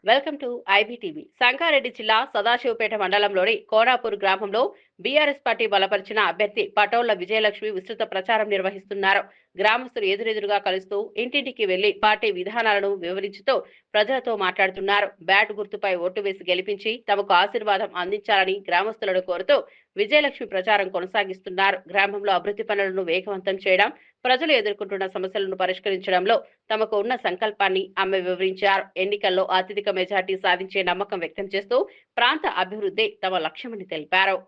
Welcome to IBTV. Sangareddy జిల్లా సదాశివపేట మండలంలోని కోనాపూర్ గ్రామంలో బీఆర్ఎస్ పార్టీ బలపరిచిన అభ్యర్థి పటోళ్ల విజయలక్ష్మి విస్తృత ప్రచారం నిర్వహిస్తున్నారు. గ్రామస్తులు ఎదురెదురుగా కలుస్తూ ఇంటింటికి వెళ్లి పార్టీ విధానాలను వివరించుతూ ప్రజలతో మాట్లాడుతున్నారు. బ్యాట్ గుర్తుపై ఓటు వేసి గెలిపించి తమకు ఆశీర్వాదం అందించాలని గ్రామస్తులను కోరుతూ విజయలక్ష్మి ప్రచారం కొనసాగిస్తున్నారు. గ్రామంలో అభివృద్ధి పనులను వేగవంతం చేయడం, ప్రజలు ఎదుర్కొంటున్న సమస్యలను పరిష్కరించడంలో తమకు ఉన్న సంకల్పాన్ని ఆమె వివరించారు. ఎన్నికల్లో అత్యధిక మెజార్టీ సాధించే నమ్మకం వ్యక్తం చేస్తూ ప్రాంత అభివృద్ధి తమ లక్ష్యమని తెలిపారు.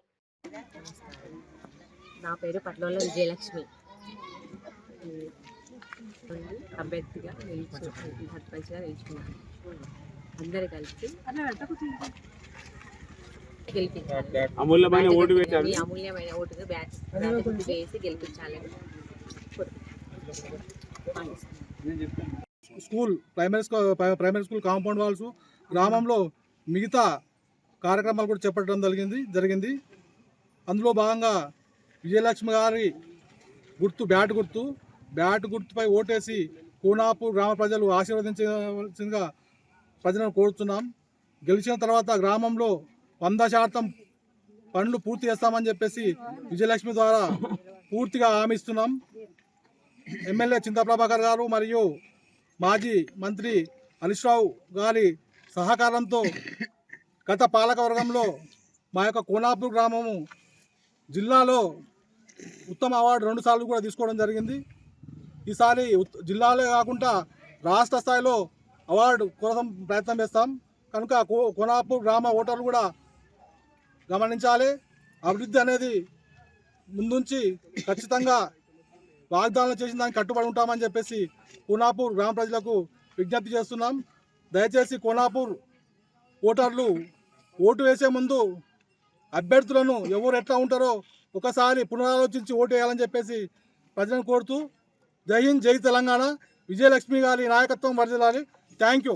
నా పేరు పట్లోల విజయలక్ష్మి. అభ్యర్థిగా సర్పంచ్గా నిలుచుకున్నాను. అందరు కలిసి అమూల్యమైన ఓటుగా బ్యాట్ వేసి గెలిపించాలని ప్రైమరీ స్కూల్ కాంపౌండ్ వాల్స్ గ్రామంలో మిగతా కార్యక్రమాలు కూడా చెప్పడం జరిగింది. అందులో భాగంగా విజయలక్ష్మి గారి గుర్తు బ్యాట్ గుర్తుపై ఓటేసి కోనాపూర్ గ్రామ ప్రజలు ఆశీర్వదించవలసిందిగా ప్రజలను కోరుతున్నాం. గెలిచిన తర్వాత గ్రామంలో 100% పనులు పూర్తి చేస్తామని చెప్పేసి విజయలక్ష్మి ద్వారా పూర్తిగా హామీ ఇస్తున్నాం. ఎమ్మెల్యే చింతా ప్రభాకర్ గారు మరియు మాజీ మంత్రి హరీష్ రావు గారి సహకారంతో గత పాలకవర్గంలో మా యొక్క కోనాపూర్ గ్రామము జిల్లాలో ఉత్తమ అవార్డు 2 సార్లు కూడా తీసుకోవడం జరిగింది. ఈసారి జిల్లాలో కాకుండా రాష్ట్ర స్థాయిలో అవార్డు కోసం ప్రయత్నం చేస్తాం. కనుక కోనాపూర్ గ్రామ ఓటర్లు కూడా గమనించాలి. అభివృద్ధి అనేది ముందుంచి ఖచ్చితంగా వాగ్దానాలు చేసిన దానికి కట్టుబడి ఉంటామని చెప్పేసి కోనాపూర్ గ్రామ ప్రజలకు విజ్ఞప్తి చేస్తున్నాం. దయచేసి కోనాపూర్ ఓటర్లు ఓటు వేసే ముందు అభ్యర్థులను ఎవరు ఎట్లా ఉంటారో ఒకసారి పునరాలోచించి ఓటు వేయాలని చెప్పేసి ప్రజలను కోరుతూ జై హింద్, జై తెలంగాణ. విజయలక్ష్మి గారి నాయకత్వం వర్ధిల్లాలి. Thank you.